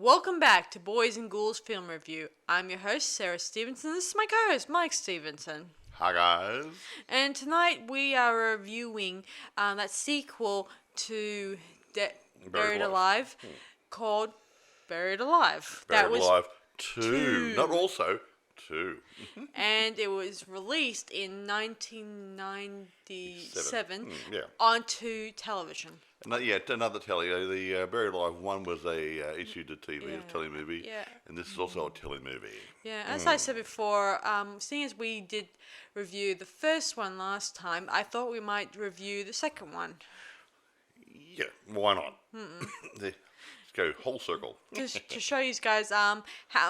Welcome back to Boys and Ghouls Film Review. I'm your host, Sarah Stephenson. This is my co-host, Mike Stephenson. Hi guys. And tonight we are reviewing that sequel to Buried Alive called Buried Alive. Buried Alive 2. Not also 2. And it was released in 1997 onto television. Another telly. The Buried Alive 1 was issued to TV, a telemovie, and this is also a telemovie. Yeah, as I said before, seeing as we did review the first one last time, I thought we might review the second one. Yeah, why not? Let's go whole circle. Just to show you guys how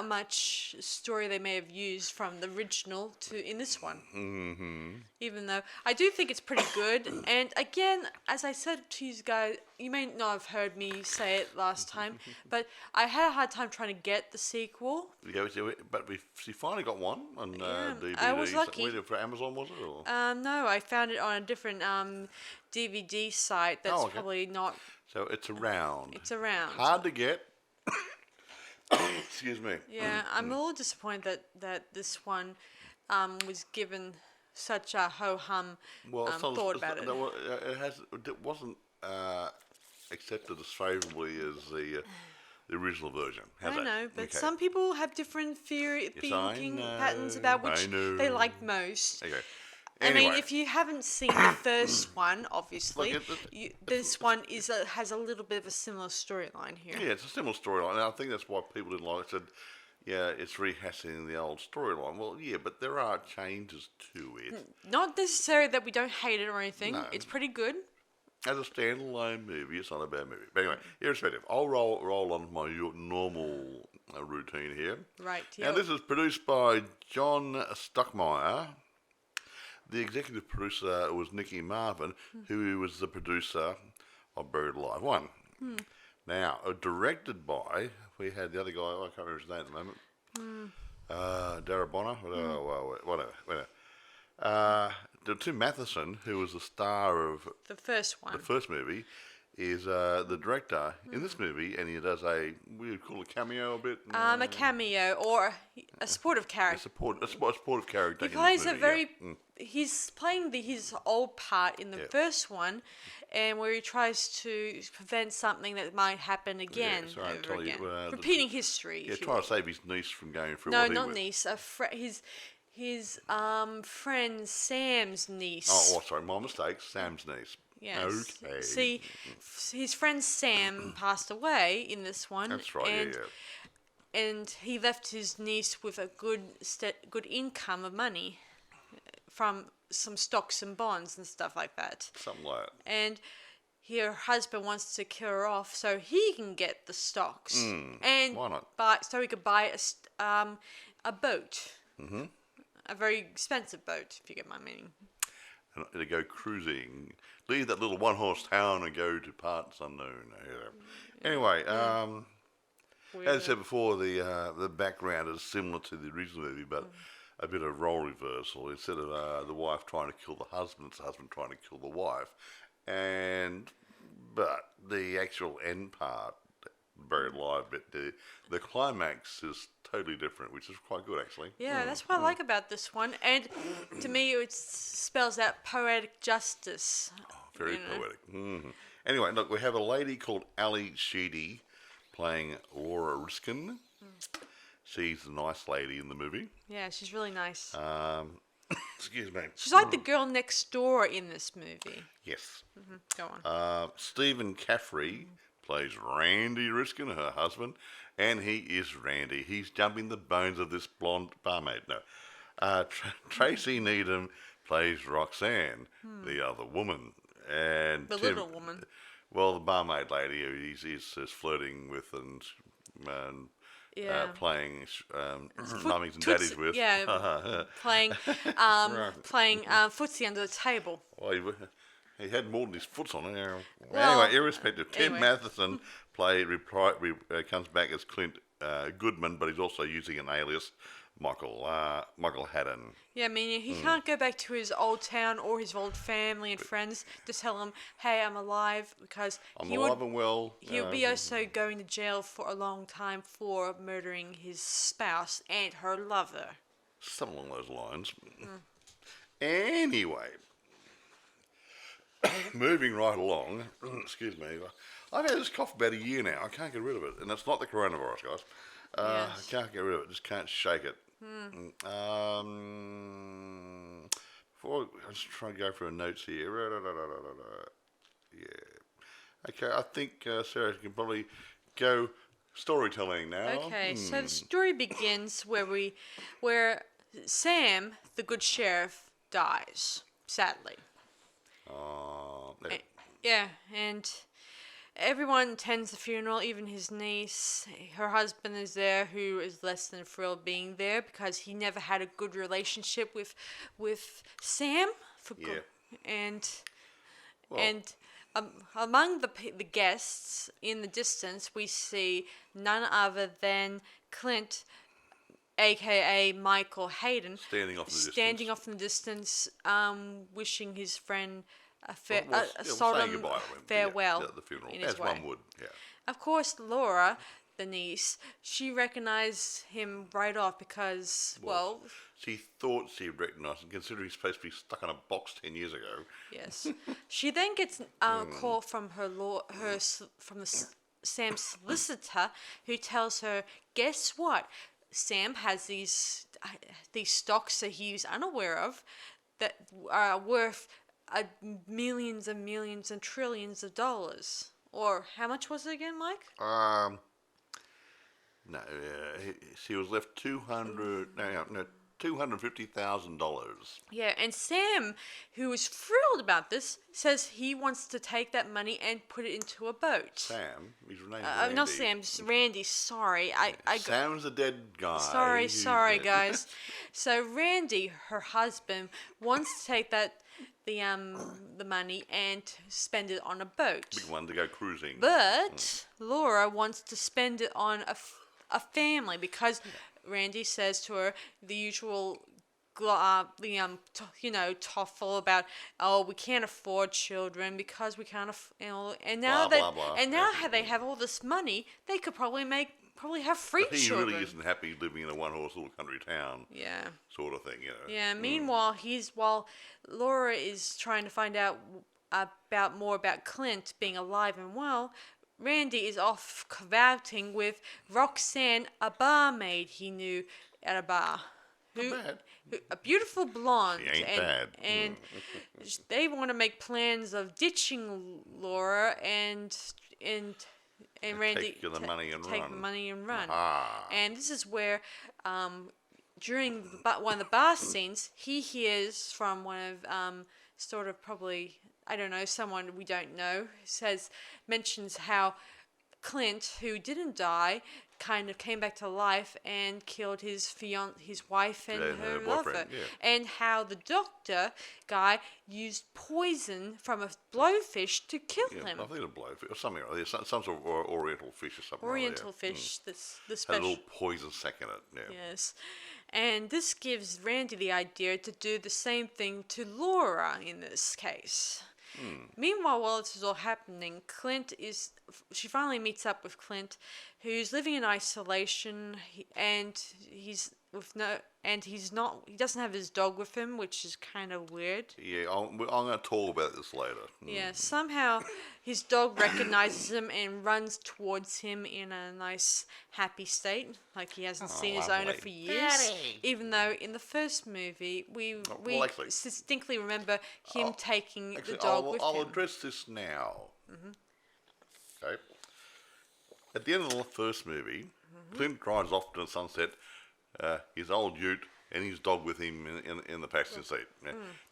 much story they may have used from the original to in this one. Mm-hmm. Even though I do think it's pretty good, and again, as I said to you guys, you may not have heard me say it last time, but I had a hard time trying to get the sequel. Yeah, but she finally got one on DVD. I was lucky. For Amazon, was it? Or? No, I found it on a different DVD site that's probably not... So it's around. It's around. Hard to get. Excuse me. Yeah, I'm a little disappointed that this one was given such a ho-hum thought about it. It wasn't accepted as favourably as the original version. I know, but some people have different thinking patterns about which they like most. Okay. Anyway. I mean, if you haven't seen the first one, obviously, this one has a little bit of a similar storyline here. Yeah, it's a similar storyline. And I think that's why people didn't like it. Said, yeah, it's rehashing the old storyline. Well, yeah, but there are changes to it. Not necessarily that we don't hate it or anything. No. It's pretty good. As a standalone movie, it's not a bad movie. But anyway, irrespective, I'll roll on my normal routine here. Right. Now, this is produced by John Stuckmeyer. The executive producer was Nicky Marvin, who was the producer of Buried Alive 1. Now, directed by, we had the other guy, I can't remember his name at the moment, Darabonna, whatever. Tim Matheson, who was the star of the first one, the first movie, is the director in this movie, and he does we would call it a cameo a bit. A cameo or a supportive character. A supportive character. He plays a very. He's playing his old part in the first one, and where he tries to prevent something that might happen again, over again, repeating history. Yeah, trying to save his niece from going through. No, not niece. His friend Sam's niece. Oh, sorry, my mistake. Sam's niece. Yes. Okay. See, his friend Sam passed away in this one. That's right. And he left his niece with a good income of money from some stocks and bonds and stuff like that. Something like that. And her husband wants to kill her off so he can get the stocks. And why not? So he could buy a boat. Mm-hmm. A very expensive boat, if you get my meaning. And to go cruising, leave that little one-horse town and go to parts unknown. Anyway, as I said before, the background is similar to the original movie, but a bit of role reversal. Instead of the wife trying to kill the husband, it's the husband trying to kill the wife. But the actual end part, Buried Alive, but the climax is totally different, which is quite good, actually. Yeah, that's what I like about this one. And to me, it spells out poetic justice. Oh, very poetic. Mm-hmm. Anyway, look, we have a lady called Ali Sheedy playing Laura Riskin. She's the nice lady in the movie. Yeah, she's really nice. Excuse me. She's like the girl next door in this movie. Yes. Mm-hmm. Go on. Stephen Caffrey plays Randy Riskin, her husband, and he is Randy. He's jumping the bones of this blonde barmaid. No. Tracey Needham plays Roxanne, the other woman. And the little woman. Well, the barmaid lady who he's flirting with and playing mummies and daddies with. Yeah, playing footsie under the table. Well, he had more than his foot on it. Anyway, irrespective, Tim Matheson comes back as Clint Goodman, but he's also using an alias Michael Haddon. Yeah, I mean, he can't go back to his old town or his old family and friends to tell them, "Hey, I'm alive," because I'm alive and well. he would be also going to jail for a long time for murdering his spouse and her lover. Something along those lines. Anyway, moving right along. Excuse me. I've had this cough about a year now. I can't get rid of it, and it's not the coronavirus, guys. I Yes. can't get rid of it. Just can't shake it. Before I just try to go through notes here. Yeah. Okay, I think Sarah can probably go storytelling now. Okay, so the story begins where Sam, the good sheriff, dies, sadly. Yeah. Yeah, and everyone attends the funeral, even his niece. Her husband is there, who is less than thrilled being there because he never had a good relationship with Sam. Yeah. And Well, and among the guests in the distance, we see none other than Clint, aka Michael Hayden, standing off in the distance, wishing his friend a saying solemn goodbye to him. farewell Yeah, at the funeral, in his as way. one would. Yeah. Of course, Laura, the niece, she recognized him right off because, well, She thought she recognised him, considering he's supposed to be stuck in a box 10 years ago. yes. She then gets a call from Sam's solicitor, who tells her, "Guess what? Sam has these stocks that he's unaware of that are worth millions and millions and trillions of dollars." Or how much was it again, Mike? No, she was left $250,000. Yeah, and Sam, who is thrilled about this, says he wants to take that money and put it into a boat. Sam, his name is Randy. Not Sam, Randy. Sorry, Sam's a dead guy. Sorry, guys. So Randy, her husband, wants to take the money and spend it on a boat. Big one to go cruising. But Laura wants to spend it on a family because Randy says to her the usual, toffle about, "Oh, we can't afford children because we can't, and now Blah, blah, blah. how they have all this money, they could probably have free He children." really isn't happy living in a one-horse little country town. Yeah. Sort of thing, Yeah. Meanwhile, while Laura is trying to find out more about Clint being alive and well, Randy is off cavorting with Roxanne, a barmaid he knew at a bar. A beautiful blonde. She ain't bad. And they want to make plans of ditching Laura and Randy take the money and take run. the money and run. Ah. And this is where, during one of the bar scenes, he hears from one of sort of probably, I don't know, someone we don't know, mentions how Clint, who didn't die, kind of came back to life and killed his wife and her lover, and how the doctor guy used poison from a blowfish to kill him. I think it's a blowfish or something. Some sort of oriental fish or something. Oriental fish. The Had special. a little poison sac in it. Yeah. Yes. And this gives Randy the idea to do the same thing to Laura in this case. Meanwhile, while this is all happening, she finally meets up with Clint, who's living in isolation, he doesn't have his dog with him, which is kind of weird. Yeah, I'm going to talk about this later. Yeah, somehow his dog recognizes him and runs towards him in a nice, happy state, like he hasn't seen his owner for years. Daddy. Even though in the first movie, we distinctly remember him taking the dog with him. I'll address this now. Okay. At the end of the first movie, Clint drives off to the sunset, his old ute and his dog with him in the passenger seat,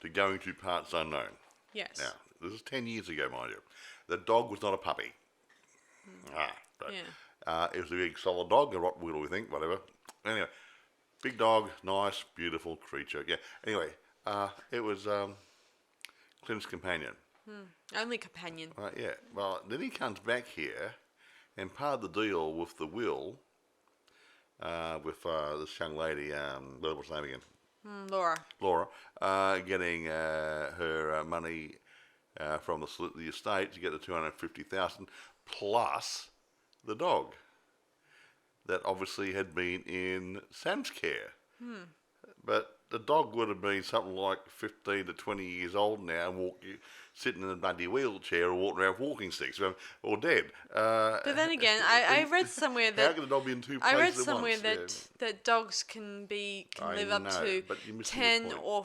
to going to parts unknown. Yes. Now, this is 10 years ago, mind you. The dog was not a puppy. It was a big solid dog, a Rottweiler, we think, whatever. Anyway, big dog, nice, beautiful creature. Yeah. Anyway, it was Clint's companion. Only companion. Yeah. Well, then he comes back here, and part of the deal with the will, with this young lady, what's her name again? Laura. Laura, getting her money from the estate to get the 250,000 plus the dog that obviously had been in Sam's care. But the dog would have been something like 15 to 20 years old now, and sitting in a bloody wheelchair or walking around with walking sticks, or dead. But then again, I read somewhere that how can a dog be in two I read places at somewhere once? that dogs can live up to but you're missing the 10 point. or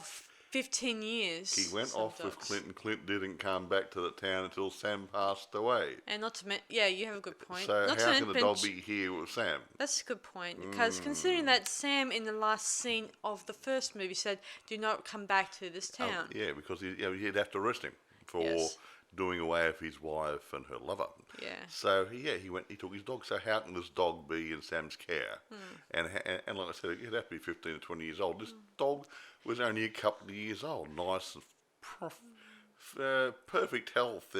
15 years. He went some off with dogs. Clint, and Clint didn't come back to the town until Sam passed away. And not to mention, yeah, you have a good point. So not how can the dog be here with Sam? That's a good point, because considering that Sam in the last scene of the first movie said, "Do not come back to this town." Yeah, because he'd have to arrest him for Yes. doing away with his wife and her lover. Yeah. So he took his dog. So how can this dog be in Sam's care? And like I said, he'd have to be 15 to 20 years old. This dog was only a couple of years old, nice and perfect health,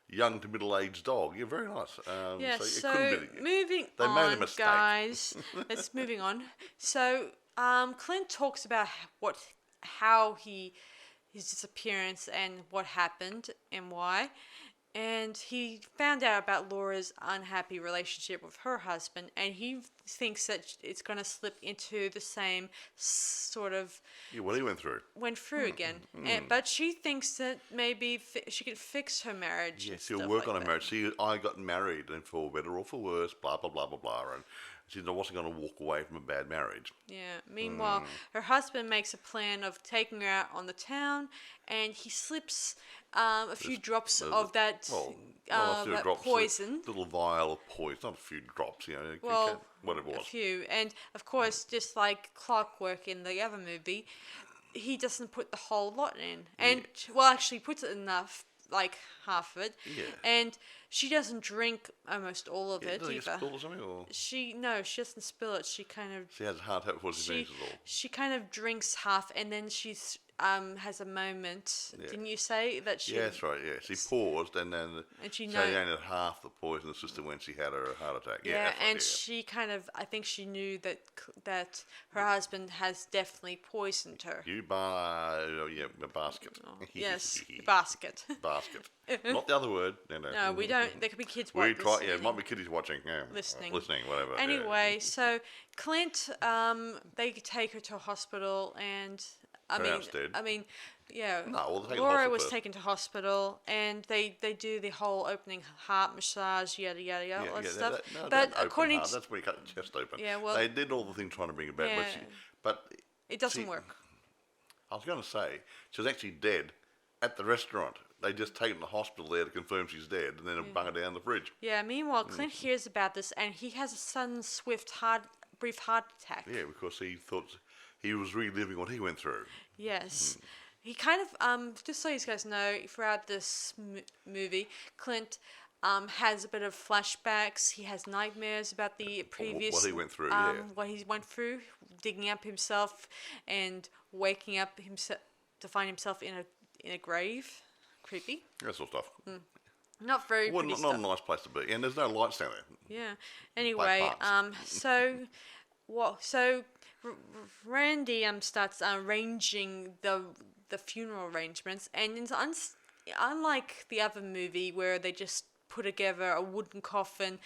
young to middle-aged dog. Yeah, very nice. Yeah, so it couldn't be. moving They made a on, mistake. guys. Let's moving on. So, Clint talks about how his disappearance and what happened and why. And he found out about Laura's unhappy relationship with her husband, and he thinks that it's going to slip into the same sort of Yeah, what he went through. again. But she thinks that maybe she can fix her marriage. Yes, and he'll stuff work like on her that. marriage. See, I got married, and for better or for worse, blah, blah, blah, blah, blah. And she said I wasn't going to walk away from a bad marriage. Yeah. Meanwhile, her husband makes a plan of taking her out on the town, and he slips a few drops of that, a few that drops, poison. a little vial of poison, not a few drops, Well, whatever it a was. few. And of course, just like clockwork in the other movie, he doesn't put the whole lot in. And, well, actually, he puts it enough, like half of it. Yeah. And she doesn't drink almost all of it Does he get either. spilled or something? Or She doesn't spill it. She kind of she has a heart attack before she finishes it all. she kind of drinks half, and then she's has a moment. Yeah. Didn't you say that she? Yeah, that's right, yeah. She paused and then And she so know- only had half the poison in the system when she had her heart attack. Yeah, Yeah, that's right, and yeah. she kind of, I think she knew that her husband has definitely poisoned her. You buy, a basket. Yes, basket. Basket. Not the other word. No. No, we don't. There could be kids We watching. try, it might be kiddies watching. Yeah. Listening. Whatever. yeah. Anyway, so Clint, they take her to a hospital, and Her house dead. yeah. No, well, they take her to Laura hospital was first. taken to hospital, and they do the whole opening heart massage, yada yada yada, all that stuff. But But according to that's when you cut the chest open. Yeah, well- they did all the things trying to bring it back, Yeah. but it doesn't see, work. I was going to say she was actually dead at the restaurant. They just taken the hospital there to confirm she's dead, and then bung her down the fridge. Yeah. Meanwhile, Clint hears about this, and he has a sudden, swift, brief heart attack. Yeah, because he thought he was reliving what he went through. Yes. He kind of, just so you guys know, throughout this movie, Clint has a bit of flashbacks. He has nightmares about the previous... what he went through, What he went through, digging up himself and waking up himself to find himself in a grave. Creepy. That sort of stuff. Not very Well, pretty not stuff. a nice place to be, and there's no lights down there. Yeah. Anyway, parts. so Randy starts arranging the funeral arrangements, and it's unlike the other movie where they just put together a wooden coffin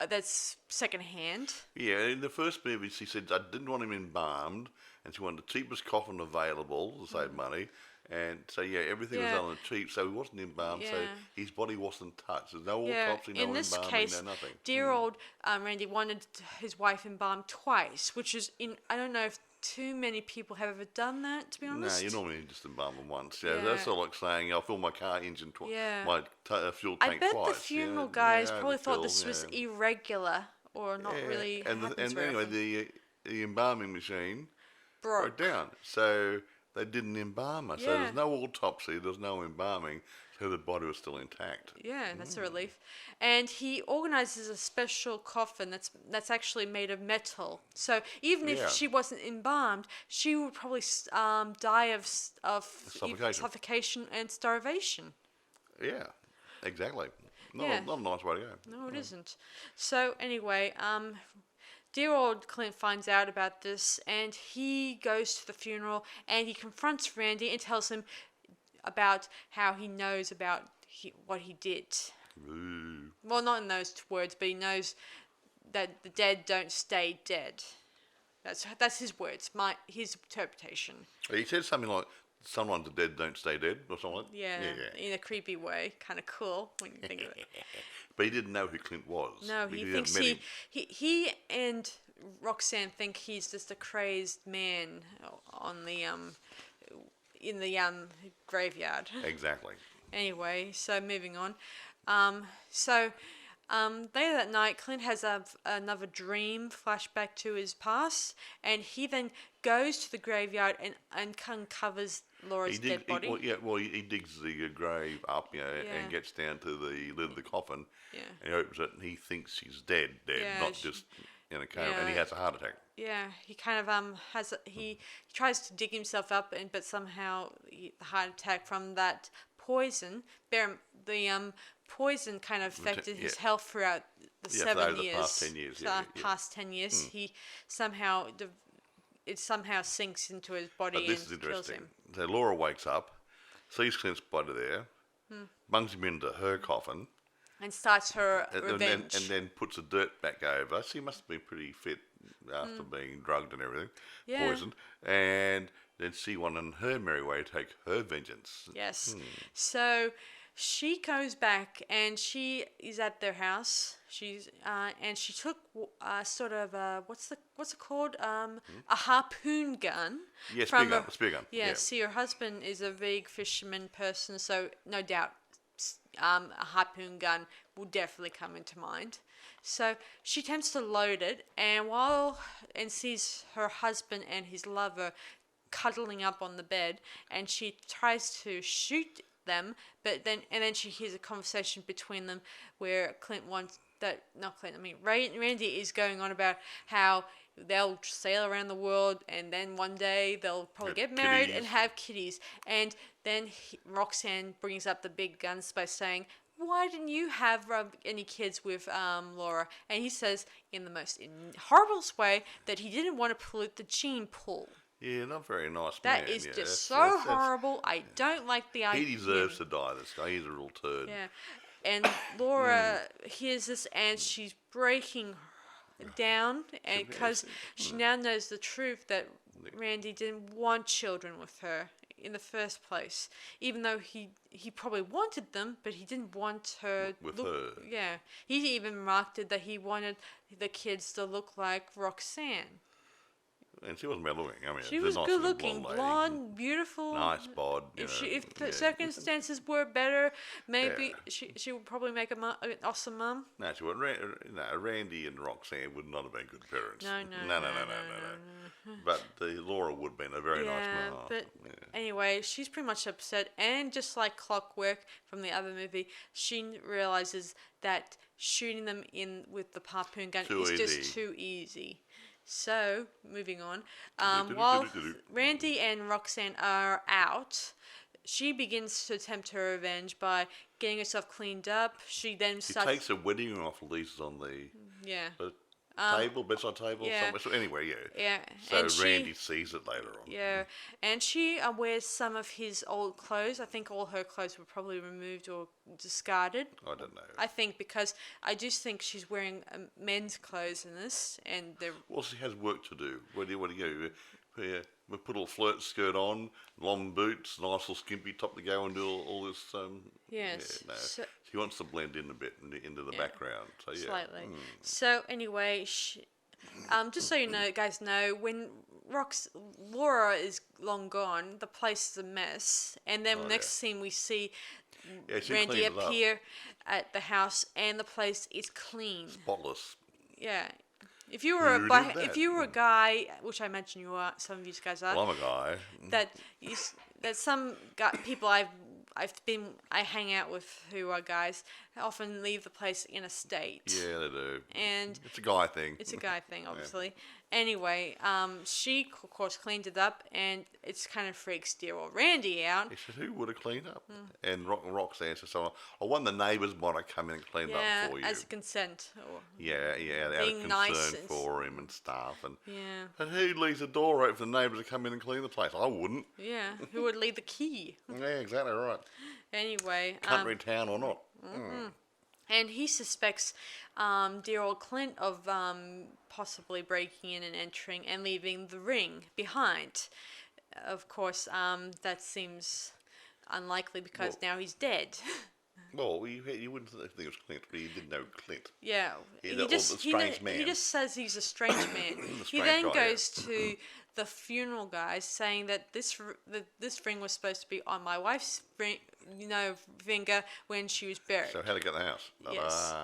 that's secondhand. Yeah, in the first movie, she said I didn't want him embalmed, and she wanted the cheapest coffin available to save money. And so, everything was Yeah. done on the cheap, so he wasn't embalmed, so Yeah. his body wasn't touched. There's no Yeah, autopsy, no in this embalming, case, no nothing. dear old Randy wanted his wife embalmed twice, which is I don't know if too many people have ever done that, to be No, honest. you normally just embalm them once. Yeah, Yeah. that's sort of like saying I'll fill my car engine twice, Yeah. my fuel I tank bet twice. the funeral yeah, guys yeah, probably thought overfill, this was yeah. irregular or not really And happens very anyway, often. the embalming machine broke Broke. down, so they didn't embalm her. So Yeah. there's no autopsy, there's no embalming, so the body was still intact. Yeah, that's a relief. And he organizes a special coffin that's actually made of metal. So even Yeah. if she wasn't embalmed, she would probably die of suffocation and starvation. Yeah, exactly. Yeah. Not a nice way to go. No, it isn't. So anyway, dear old Clint finds out about this, and he goes to the funeral, and he confronts Randy and tells him about how he knows about what he did. Ooh. Well, not in those words, but he knows that the dead don't stay dead. That's his words, his interpretation. He said something like, "Sometimes the dead don't stay dead," or something like that. Yeah, in a creepy way, kind of cool when you think of it. But he didn't know who Clint was. No, he thinks he and Roxanne think he's just a crazed man on the in the graveyard. Exactly. Anyway, so moving on. Later that night, Clint has another dream flashback to his past, and he then goes to the graveyard and uncovers Laura's dead body. He digs the grave up, and gets down to the lid of the coffin, and he opens it, and he thinks she's dead, not just in a coma, and he has a heart attack. Yeah, he kind of he tries to dig himself up, but somehow the heart attack from that poison, poison kind of affected his health throughout the 7 years. Past 10 years. Past 10 years, he somehow it somehow sinks into his body and kills him. So Laura wakes up, sees Clint's body there, bungs him into her coffin, and starts her revenge. And then puts the dirt back over. She must have been pretty fit after being drugged and everything, poisoned, and then she went on her merry way to take her vengeance. Yes. So she goes back and she is at their house. And she took sort of what's it called? A harpoon gun. Yes, spear gun. Yeah. See, her husband is a big fisherman person, so no doubt a harpoon gun will definitely come into mind. So she attempts to load it, and sees her husband and his lover cuddling up on the bed, and she tries to shoot them, but then she hears a conversation between them where Randy is going on about how they'll sail around the world, and then one day they'll probably get married and have kitties. And then Roxanne brings up the big guns by saying, "Why didn't you have any kids with Laura?" And he says, in the most horrible way, that he didn't want to pollute the gene pool. Yeah, not very nice man. That is just so horrible. I don't like the idea. He deserves to die, this guy. He's a real turd. Yeah. And Laura hears this, and she's breaking down, and because she now knows the truth that Randy didn't want children with her in the first place, even though he probably wanted them, but he didn't want her with her. Yeah, he even remarked that he wanted the kids to look like Roxanne. And she wasn't bad looking. I mean, she was nice good looking, blonde, beautiful. Nice bod. If the circumstances were better, maybe she would probably make an awesome mum. No, she wouldn't. Randy and Roxanne would not have been good parents. No. But Laura would have been a very nice mum. But anyway, she's pretty much upset, and just like clockwork from the other movie, she realizes that shooting them in with the harpoon gun is just too easy. So, moving on, while Randy and Roxanne are out, she begins to attempt her revenge by getting herself cleaned up. She takes a wedding ring off and leaves it on the bedside table, somewhere. So anyway, Yeah. So and Randy sees it later on. Yeah, and she wears some of his old clothes. I think all her clothes were probably removed or discarded. I don't know. I think because I just think she's wearing men's clothes in this, and they're... Well, she has work to do. What do you we put a little flirt skirt on, long boots, nice little skimpy top to go and do all this. Yes. So she wants to blend in a bit into the background. So slightly. So anyway, just so you guys know, when Laura is long gone, the place is a mess, and then next scene we see Randy appear at the house, and the place is clean, spotless. Yeah. If you were a guy, which I imagine you are, some of you guys are. Well, I'm a guy. That some people I hang out with who are guys often leave the place in a state. Yeah, they do. And it's a guy thing. It's a guy thing, obviously. Anyway, she of course cleaned it up, and it's kind of freaks dear old Randy out. He said, "Who would have cleaned up?" And Roxanne said, "Someone. Oh, one of the neighbours might have come in and cleaned Yeah, up for you." as a consent. Or, Yeah, out of being concern nice for him and stuff. And yeah, but who leaves the door open for the neighbours to come in and clean the place? I wouldn't. yeah. Who would leave the key? Yeah, exactly right. Anyway, Country town or not. and he suspects dear old Clint of possibly breaking in and entering and leaving the ring behind. Of course, that seems unlikely because now he's dead. Well, you wouldn't think it was Clint, but you didn't know Clint. Yeah, The strange man. he just says he's a strange man. He strange then guy, goes to the funeral guys saying that this ring was supposed to be on my wife's ring, finger when she was buried. So how to get the house? Yes.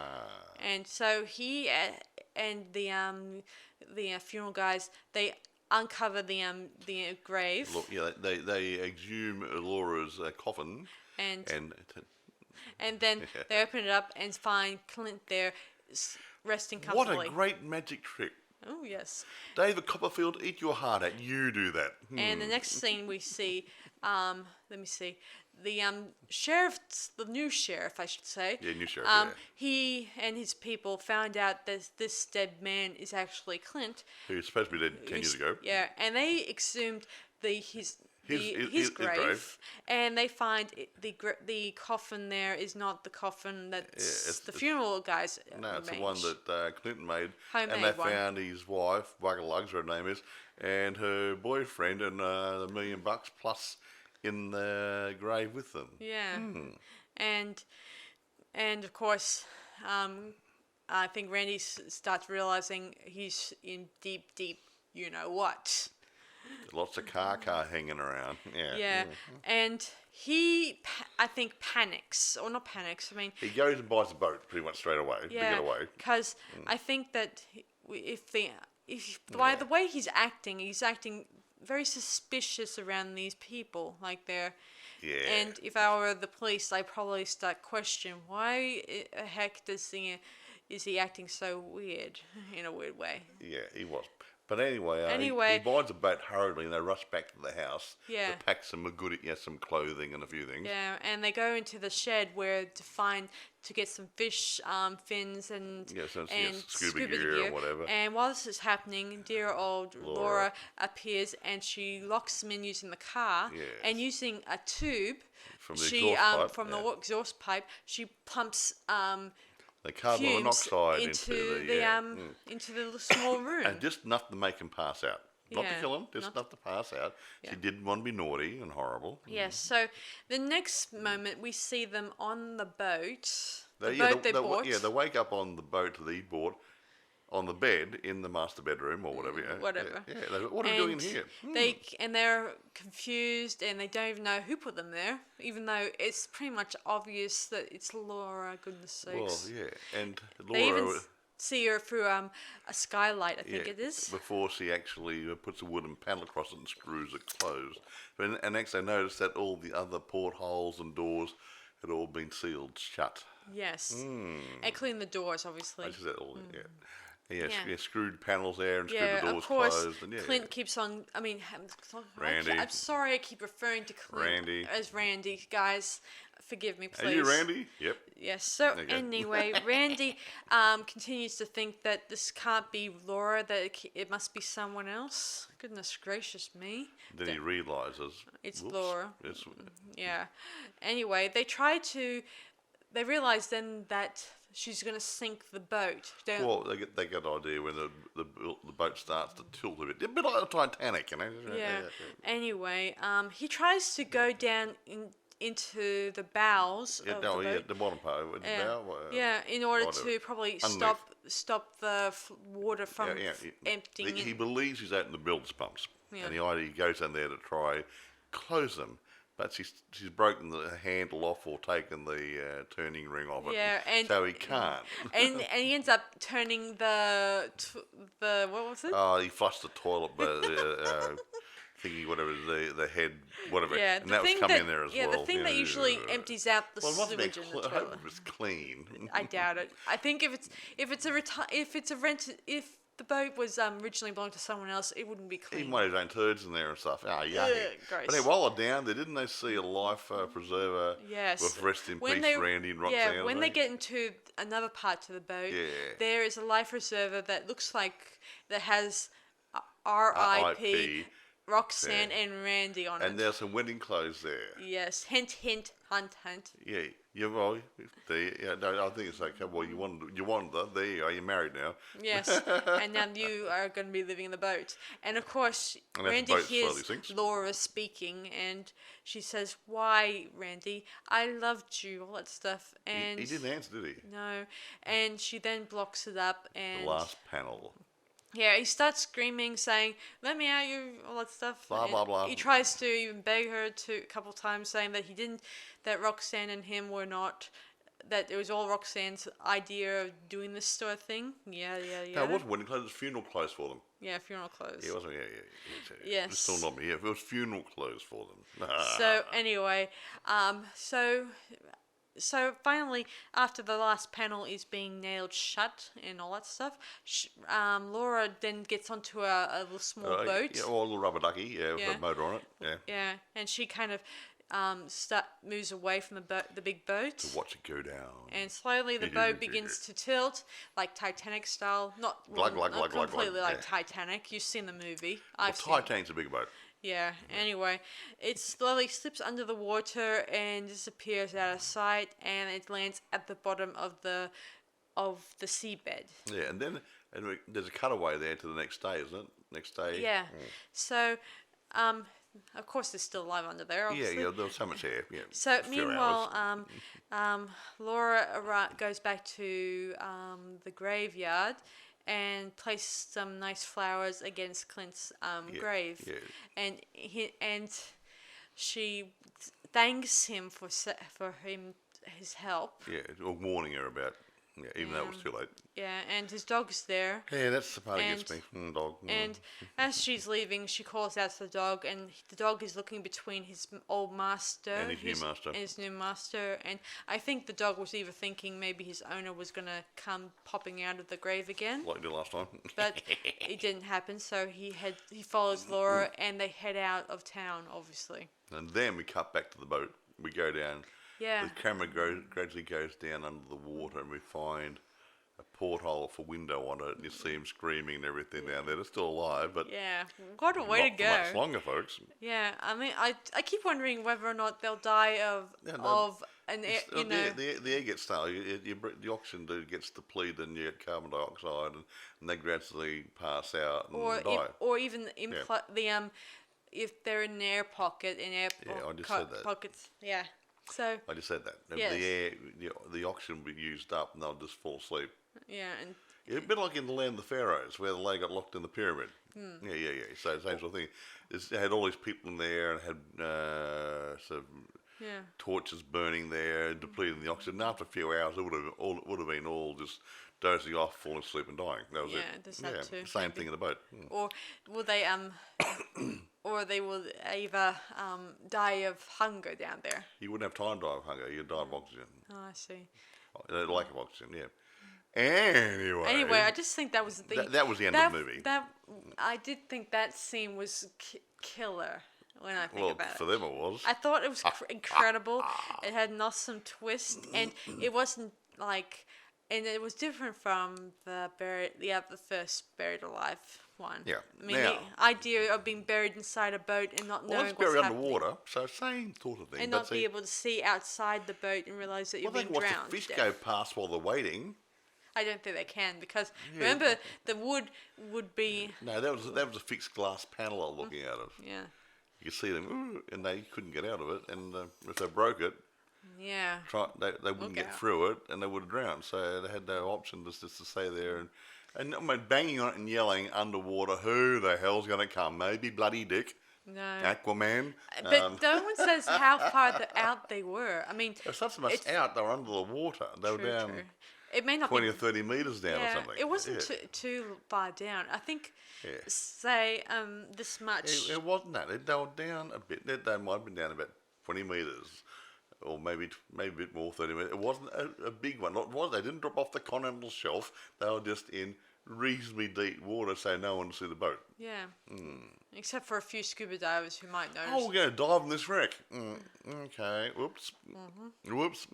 And so he and the funeral guys, they uncover the grave. Look, yeah, they exhume Laura's coffin and and then they open it up and find Clint there resting comfortably. what a great magic trick. Oh, yes. David Copperfield, eat your heart out. You do that. And the next scene we see, let me see, the sheriff, the new sheriff, I should say. Yeah, new sheriff, yeah. He and his people found out that this dead man is actually Clint. Who's supposed to be dead 10 years ago. Yeah, and they exhumed his grave. grave, and they find the coffin there is not the coffin that's the funeral guys No, it's arranged. the one that Clinton made. Homemade and they one. found his wife, Buggerlugs, her name is, and her boyfriend, and $1 million plus in the grave with them. Yeah, and of course, I think Randy starts realizing he's in deep, you know what. Lots of car hanging around. Yeah, and he, I think, panics, or not panics. I mean, He goes and buys a boat pretty much straight away to get away. because I think that by the way he's acting very suspicious around these people. Like they're, Yeah. and if I were the police, I'd probably start questioning why the heck is he acting so weird in a weird way. Yeah, he was. But anyway, Anyway. he buys a boat hurriedly and they rush back to the house. Yeah. To pack some some clothing and a few things. Yeah, and they go into the shed to get some fish fins and scuba gear or whatever. And while this is happening, dear old Laura appears and she locks them in using the car. Yes. And using a tube From the exhaust pipe. from the exhaust pipe, she pumps the carbon fumes monoxide into the little small room. And just enough to make him pass out. Not to Yeah, kill him, just enough to pass out. Yeah. She didn't want to be naughty and horrible. Yes. So the next moment we see them on the boat. They bought. Yeah, they wake up on the boat that he bought, on the bed in the master bedroom or whatever. Yeah. Whatever. Yeah. What are we doing in here? They're confused and they don't even know who put them there, even though it's pretty much obvious that it's Laura. Goodness sakes. Well, yeah, and They even Laura. see her through a skylight. I think it is. Before she actually puts a wooden panel across it and screws it closed. And next they notice that all the other portholes and doors had all been sealed shut. Yes. Including the doors, obviously. I just said all, yeah. Yeah, screwed panels there and screwed Yeah, the doors of course. closed. And Clint keeps on. I mean, Randy. I'm sorry, I keep referring to Clint as Randy. Guys, forgive me, please. Are you Randy? Yep. Yes. So Okay. anyway, Randy continues to think that this can't be Laura. That it must be someone else. Goodness gracious me. Then he realises It's whoops, Laura. It's, Yeah. Anyway, they realize then that she's going to sink the boat. well, they get an idea when the boat starts to tilt a bit. A bit like the Titanic, you know. Yeah. Anyway, he tries to go down into the bowels of the boat. The bottom part. In order whatever. to probably Underneath. stop the water from emptying. He believes he's opened the bilge pumps, Yeah. and the idea he goes down there to try close them. But she's broken the handle off or taken the turning ring off it. Yeah, and so he can't. and he ends up turning the what was it? Oh, he flushed the toilet, but thingy, whatever, the head, whatever. Yeah, and that was coming in there as well. Yeah, the thing that usually empties out the well, it must have been sewage in the I hope toilet. it was clean. I doubt it. I think if it's a the boat was originally belonged to someone else, it wouldn't be He clean. might have his own turds in there and stuff. Oh, yucky. Ugh, gross. But anyway, while they're down there, didn't they see a life preserver Yes. with rest in When peace, they, Randy and Roxanne? yeah, when they get into another part to the boat, Yeah. there is a life preserver that looks like that has R.I.P. R.I.P. Roxanne and Randy on And it. there's some wedding clothes there. Yes, hint, hint, hunt, hunt. Yeah, well, no, I think it's okay. Well, you wanted that. There you are. You're married now. Yes, and now you are going to be living in the boat. And of course, And as the Randy boat slowly hears sinks. Laura speaking, and she says, "Why, Randy? I loved you," all that stuff. And He didn't answer, did he? no, and she then blocks it up, and The last panel. yeah, he starts screaming, saying, "Let me out, you!" all that stuff. Blah, And blah, blah. He tries to even beg her to a couple times, saying that that Roxanne and him were not, that it was all Roxanne's idea of doing this sort of thing. Yeah. No, it wasn't wedding clothes. It was funeral clothes for them. Yeah, funeral clothes. Yeah, it wasn't. Yeah. Yes. It's still not me. Yeah, it was funeral clothes for them. So anyway, so finally, after the last panel is being nailed shut and all that stuff, Laura then gets onto a little small boat. Yeah, or a little rubber ducky. Yeah, with Yeah. a motor on it. Yeah. Yeah, and she kind of moves away from the big boat. To watch it go down. And slowly the boat begins to tilt, like Titanic style. Not completely like yeah. Titanic. You've seen the movie. Well, I've seen it. Titanic's a big boat. Yeah, anyway, it slowly slips under the water and disappears out of sight, and it lands at the bottom of the seabed. Yeah, and then there's a cutaway there to the next day, isn't it? Next day. Yeah. So, of course, they're still alive under there, obviously. Yeah, there was so much air. Yeah. So a few meanwhile, hours. Laura goes back to the graveyard and places some nice flowers against Clint's grave, yeah. and she thanks him for his help. Yeah, or warning her about. Yeah, even though it was too late. Yeah, and his dog's there. Yeah, that's the part that gets me. Dog. And as she's leaving, she calls out to the dog, and the dog is looking between his old master And his new master. And I think the dog was either thinking maybe his owner was going to come popping out of the grave again. Like the last time. But it didn't happen, so he follows Laura, and they head out of town, obviously. And then we cut back to the boat. We go down. Yeah. The camera gradually goes down under the water, and we find a porthole for window on it, and you see him screaming and everything down there. They're still alive, but yeah, what a way to go! Not for much longer, folks. Yeah, I mean, I keep wondering whether or not they'll die of an air, the air gets stale. The oxygen gets depleted, and you get carbon dioxide, and they gradually pass out and die. Or even if they're in an air pocket, I just said that. Pockets. Yeah. So I just said that. Yes. The air, the oxygen will be used up, and they'll just fall asleep. yeah, and Yeah, a bit like in the land of the Pharaohs, where the lay got locked in the pyramid. Yeah. So same sort of thing. They had all these people in there, and had sort of torches burning there, depleting the oxygen. And after a few hours, it would have been all just dozing off, falling asleep, and dying. That was it. There's that too. Same thing in the boat. Or will they or they will either die of hunger down there. You wouldn't have time to die of hunger. You'd die of oxygen. Oh, I see. Lack of oxygen, yeah. Anyway, I just think that was that was the end of the movie. I did think that scene was killer when I think about it. For them it was. I thought it was incredible. It had an awesome twist, and it wasn't like, and it was different from the first Buried Alive one. Yeah. I mean, the idea of being buried inside a boat and not knowing it's what's buried happening. underwater, so same sort of thing. And not be able to see outside the boat and realise that you're being drowned. Well, they can watch the fish go past while they're waiting. I don't think they can, because remember, the wood would be... No, that was a fixed glass panel I was looking out of. Yeah. You could see them, and they couldn't get out of it, and if they broke it, they wouldn't get through it, and they would have drowned. So they had no option just to stay there and I mean, banging on it and yelling underwater, who the hell's going to come? Maybe Bloody Dick. No. Aquaman. But no one says how far out they were. I mean... It's not so much out, they were under the water. They were down... True. It may not 20 or 30 metres down or something. It wasn't too far down. I think, say, this much. It wasn't that. They were down a bit. They might have been down about 20 metres, or maybe a bit more, 30 metres. It wasn't a big one. They didn't drop off the continental shelf. They were just in reasonably deep water so no one will see the boat. Yeah. Except for a few scuba divers who might notice. Oh, we're going to dive in this wreck. Okay, whoops. Whoops.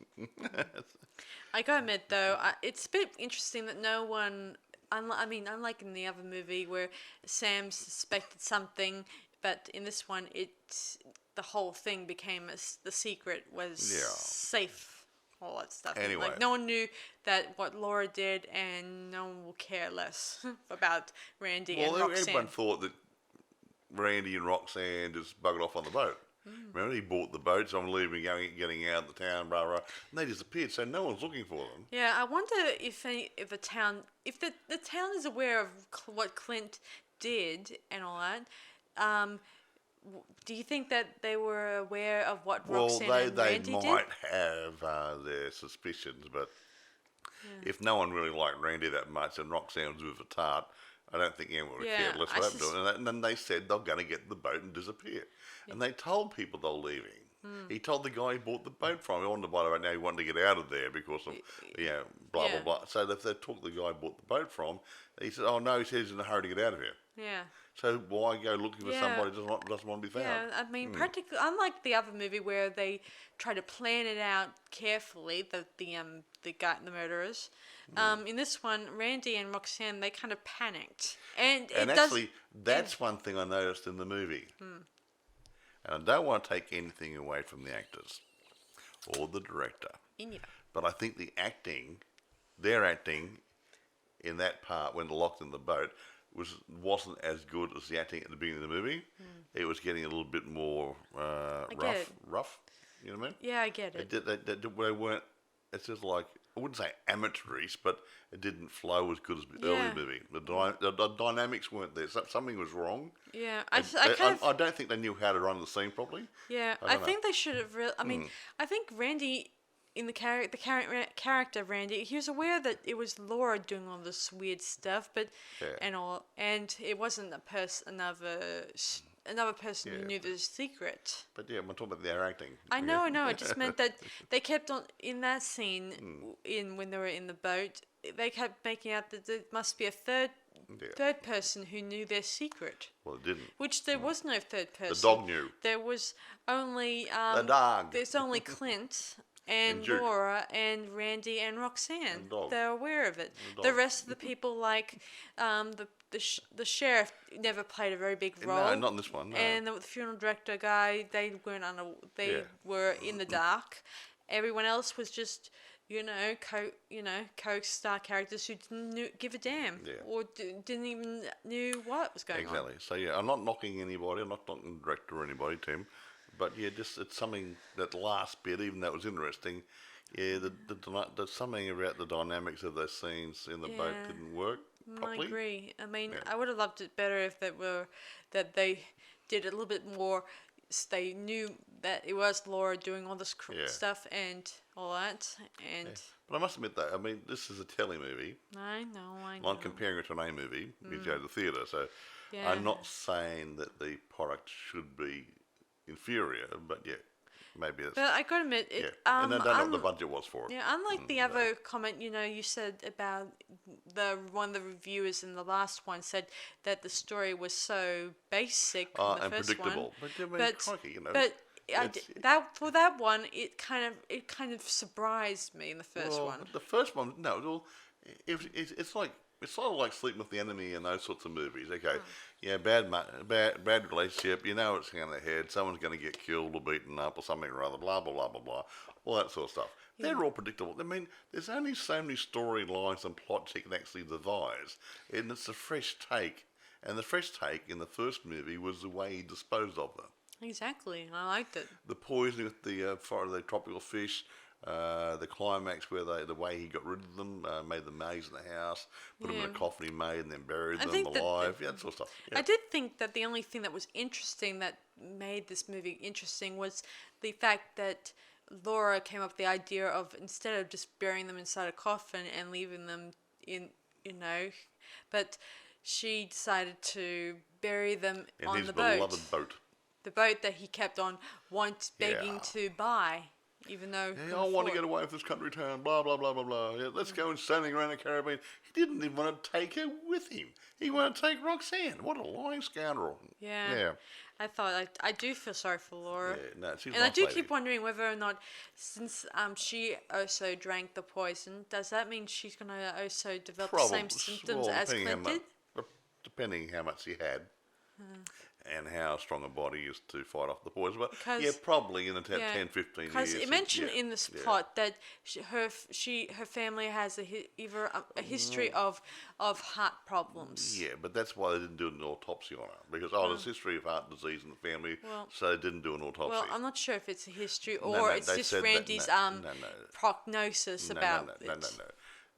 I gotta admit, though, it's a bit interesting that no one... unlike in the other movie where Sam suspected something, but in this one, the whole thing became the secret was safe. All that stuff. Anyway. Like, no one knew that what Laura did, and no one will care less about Randy and Roxanne. Everyone thought that Randy and Roxanne just buggered off on the boat. Remember, he bought the boat, so I'm leaving, getting out of the town, blah, blah, and they disappeared, so no one's looking for them. Yeah, I wonder if the town is aware of what Clint did and all that. Do you think that they were aware of what Roxanne and Randy did? They might have their suspicions, but if no one really liked Randy that much and Roxanne was with a tart, I don't think anyone would care less what happened. And then they said they're going to get the boat and disappear. Yeah. And they told people they were leaving. He told the guy he bought the boat from. He wanted to buy it right now. He wanted to get out of there because of, blah, blah, blah. So if they took the guy he bought the boat from, he said, oh, no, he says he's in a hurry to get out of here. Yeah. So why go looking for somebody who doesn't want to be found? Yeah, I mean, practically, unlike the other movie where they try to plan it out carefully, the murderers. In this one, Randy and Roxanne, they kind of panicked, and that's one thing I noticed in the movie. And I don't want to take anything away from the actors or the director, but I think their acting in that part when they're locked in the boat wasn't as good as the acting at the beginning of the movie. It was getting a little bit more rough. You know what I mean? Yeah, I get it. They weren't. It's just like, I wouldn't say amateurish, but it didn't flow as good as the early movie. The dynamics weren't there. Something was wrong. Yeah, I don't think they knew how to run the scene properly. Yeah, I think they should have. I think Randy, in the character Randy, he was aware that it was Laura doing all this weird stuff, but and it wasn't another person who knew the secret. But we're talking about their acting. I know. It just meant that they kept on in that scene when they were in the boat. They kept making out that there must be a third person who knew their secret. Well, it didn't. Which there was no third person. The dog knew. There was only the dog. There's only Clint. And Laura and Randy and Roxanne, they're aware of it. The rest of the people, like the sheriff, never played a very big role. No, not in this one. No. And the funeral director guy, they weren't were in the dark. Everyone else was just co-star characters who didn't give a damn or didn't even knew what was going on. Exactly. So I'm not knocking anybody. I'm not knocking the director or anybody, Tim. But it's something, that last bit, even though it was interesting, there's something about the dynamics of those scenes in the boat didn't work properly. I agree. I mean, I would have loved it better if they did a little bit more. They knew that it was Laura doing all this stuff and all that. But I must admit that, this is a telly movie. I know. I'm comparing it to an A movie, which goes to the theatre, so I'm not saying that the product should be inferior, but maybe it's... But I gotta admit, and I don't know what the budget was for it. Yeah, unlike the other comment, you said about one of the reviewers in the last one said that the story was so basic in the and first predictable. One. Crikey, For that one, it kind of surprised me in the first one. The first one, it's like... It's sort of like Sleeping with the Enemy and those sorts of movies. Okay, bad relationship. It's going ahead. Someone's going to get killed or beaten up or something or other. Blah blah blah blah blah. All that sort of stuff. They're all predictable. There's only so many storylines and plots you can actually devise, and it's a fresh take. And the fresh take in the first movie was the way he disposed of them. Exactly, I liked it. The poisoning with the tropical fish. The climax where the way he got rid of them, made them maze in the house, put them in a coffin he made and then buried them alive, that sort of stuff. Yeah. I did think that the only thing that was interesting that made this movie interesting was the fact that Laura came up with the idea of, instead of just burying them inside a coffin and leaving them but she decided to bury them on the boat. In his beloved boat. The boat that he kept on begging to buy. Even though Yeah, I want to get away from this country town, blah, blah, blah, blah, blah. Yeah, let's go and sailing around the Caribbean. He didn't even want to take her with him. He wanted to take Roxanne. What a lying scoundrel. Yeah. Yeah. I do feel sorry for Laura. Yeah, no, she's And I nice do lady. keep wondering whether or not, since she also drank the poison, does that mean she's going to also develop the same symptoms as Clint did? Depending how much he had. And how strong a body is to fight off the poison. But Because- yeah, probably in the 10, Yeah, 15 years. Because it mentioned yeah, in this yeah. plot that her family has either a history of heart problems. Yeah, but that's why they didn't do an autopsy on her. Because, there's history of heart disease in the family, Well- so they didn't do an autopsy. Well, I'm not sure if it's a history No, or no, it's they just said that- Randy's no. prognosis about it.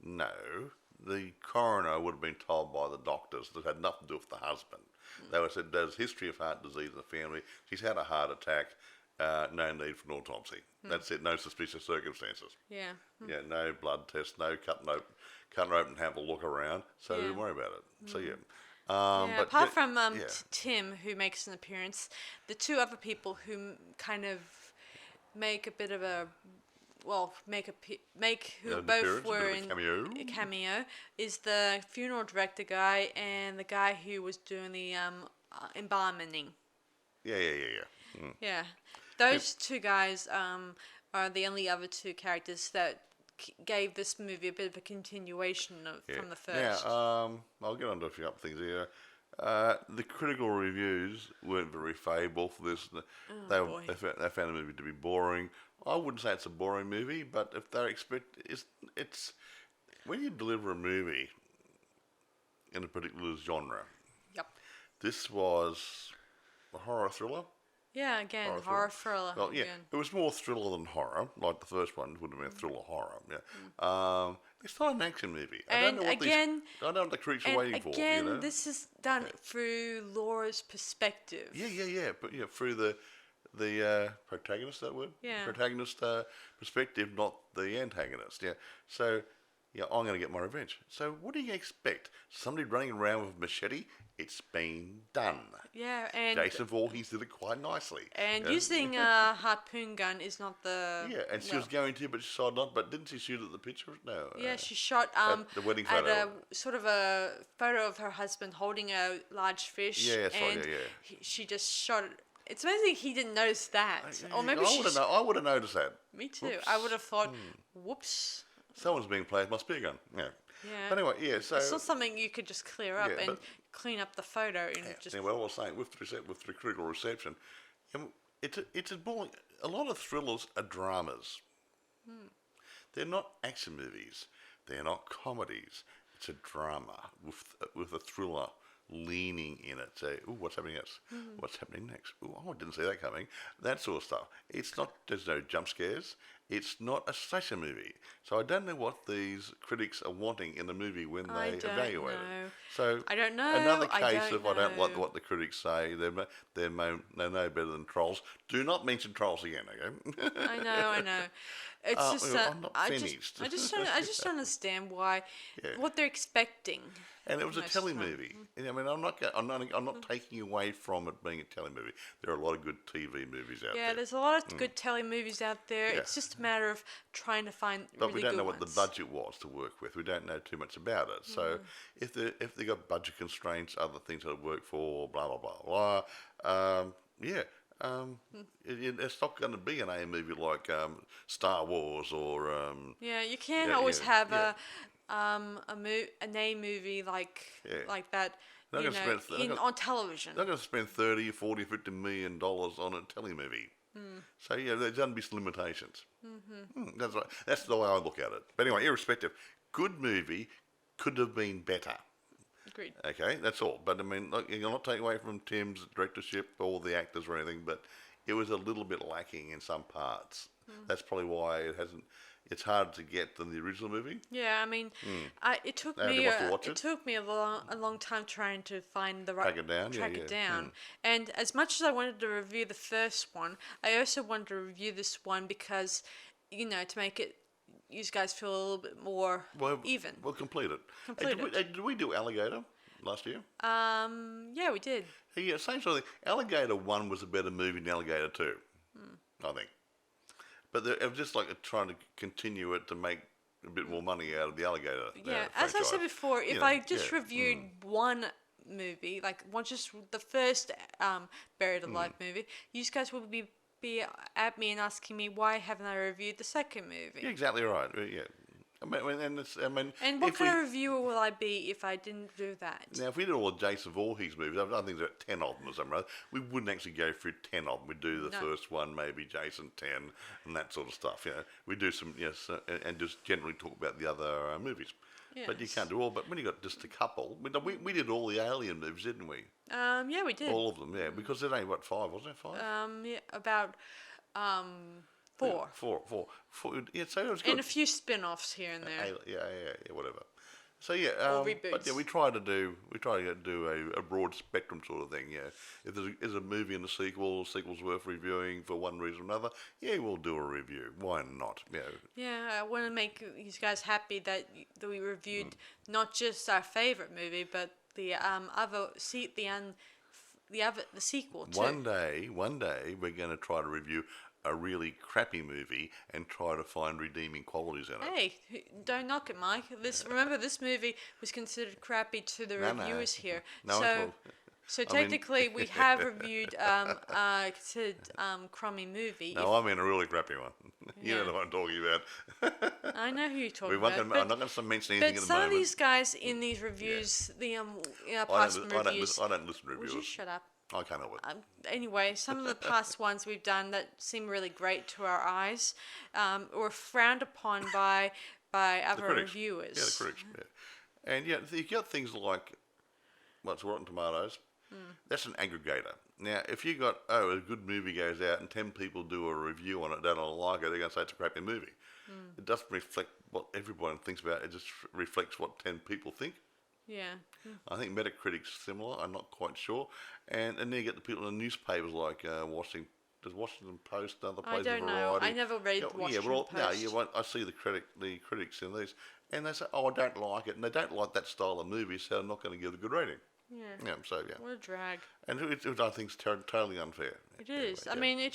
No. The coroner would have been told by the doctors that had nothing to do with the husband. They would have said there's history of heart disease in the family. She's had a heart attack. No need for an autopsy. That's it. No suspicious circumstances. Yeah. Yeah, no blood test, no cutting her open and have a look around. So Yeah. don't worry about it. So yeah. Yeah, but apart yeah, from yeah. Tim, who makes an appearance, the two other people who kind of make a bit of a who An both appearance, a were bit of a in cameo. is the funeral director guy and the guy who was doing the embalming. Yeah. Mm. Yeah, those two guys are the only other two characters that gave this movie a bit of a continuation from the first. Now, I'll get on to a few other things here. The critical reviews weren't very favourable for this. They found the movie to be boring. I wouldn't say it's a boring movie, but if they expect it's when you deliver a movie in a particular genre. Yep. This was a horror thriller. Yeah, again, horror thriller. Well, yeah, again. it was more thriller than horror. Like the first one would have been thriller horror. Yeah. It's not an action movie. I don't know what the critics are waiting for. Again, this is done through Laura's perspective. Yeah. But through the protagonist, that word? Yeah. Protagonist perspective, not the antagonist. Yeah. So, I'm going to get my revenge. So, what do you expect? Somebody running around with a machete? It's been done. Yeah, and Jason Voorhees did it quite nicely. And using a harpoon gun is not the... Yeah, and she was going to, but she decided not. But didn't she shoot at the picture? No. Yeah, she shot at the wedding photo. At a sort of a photo of her husband holding a large fish. Yeah, that's right, and yeah. she just shot it. It's amazing he didn't notice that. Or maybe I would have noticed that. Me too. Whoops. I would have thought, whoops. Someone's being played my spear gun. Yeah. Yeah. But anyway, yeah. So it's not something you could just clear up and clean up the photo and just. Yeah, well, I was saying with the critical reception, it's a lot of thrillers are dramas. They're not action movies. They're not comedies. It's a drama with a thriller leaning in it. Say, ooh, what's happening next? What's happening next? Ooh, I didn't see that coming. That sort of stuff. It's not. There's no jump scares. It's not a slasher movie. So I don't know what these critics are wanting in the movie when they evaluate it. So I don't know. Another case of I don't like what the critics say. They're no better than trolls. Do not mention trolls again, okay? I know. It's just I'm not finished. I just don't understand why what they're expecting. And it was a most telly of the time. movie. I mean, I'm not taking away from it being a telly movie. There are a lot of good TV movies out there. Yeah, there's a lot of good telly movies out there. Yeah. It's just a matter of trying to find But really we don't good know what ones. the budget was to work with. We don't know too much about it. So if they got budget constraints, other things that work for, blah blah blah blah. It's not going to be an A movie like Star Wars or. Yeah, you can't always have a A movie like that. They're You gonna know, spend- on television. They're going to spend $30, $40, $50 million on a telly movie. So there's going to be some limitations. That's right. That's the way I look at it. But anyway, irrespective, good movie could have been better. Agreed. Okay, that's all. But I mean, look, you're not taking away from Tim's directorship or the actors or anything, but it was a little bit lacking in some parts. That's probably why it hasn't. It's harder to get than the original movie. Yeah, I mean, it took Now, me do you want to watch it it? took me a long time trying to find the right Track it down, And as much as I wanted to review the first one, I also wanted to review this one because, to make it you guys feel a little bit more even. We'll complete it. Complete did we do Alligator last year? Yeah, we did. Yeah, same sort of thing. Alligator 1 was a better movie than Alligator 2, I think. But it was just like trying to continue it to make a bit more money out of the alligator. Yeah, as I said before, if I just reviewed one movie, like just the first Buried Alive movie, you guys will be at me and asking me why haven't I reviewed the second movie? You're exactly right. Yeah. And what kind of reviewer will I be if I didn't do that? Now, if we did all of Jason Voorhees movies, I think there's 10 of them or something, right? We wouldn't actually go through 10 of them. We'd do the first one, maybe Jason 10, and that sort of stuff. You know, we do some, and just generally talk about the other movies. Yes. But you can't do all. But when you got just a couple, we did all the Alien movies, didn't we? Yeah, we did. All of them, yeah, because there's only, 5, wasn't it? 5? Yeah, about 4. Four. Yeah, so it was good. And a few spin-offs here and there. Yeah, whatever. So yeah, or reboots. But yeah, we try to do a broad spectrum sort of thing. Yeah, if there's a movie and a sequel's worth reviewing for one reason or another, yeah, we'll do a review. Why not? Yeah. Yeah, I want to make you guys happy that we reviewed not just our favorite movie, but the sequel too. One day we're going to try to review a really crappy movie and try to find redeeming qualities in it. Hey, don't knock it, Mike. Remember, this movie was considered crappy to the reviewers here. So technically, we have reviewed considered crummy movie. No, I mean a really crappy one. You know what I'm talking about. I know who you're talking about. I'm not going to mention anything at the moment. But some of these guys in these reviews, past reviews... I don't listen to reviewers. Would you shut up? I can't help it. Anyway, some of the past ones we've done that seem really great to our eyes were frowned upon by other reviewers. Yeah, the critics. Yeah. And you got things like, Rotten Tomatoes. That's an aggregator. Now, if you got, a good movie goes out and 10 people do a review on it, they don't like it, they're going to say it's a crappy movie. It doesn't reflect what everyone thinks about it, just reflects what 10 people think. Yeah. I think Metacritic's similar, I'm not quite sure. And then you get the people in the newspapers like Washington Post and other places. I don't know. I never read Washington Post. I see the critics in these, and they say, I don't like it, and they don't like that style of movie, so they're not going to give it a good rating. Yeah. What a drag. And I think it's totally unfair. It is. Anyway, I mean,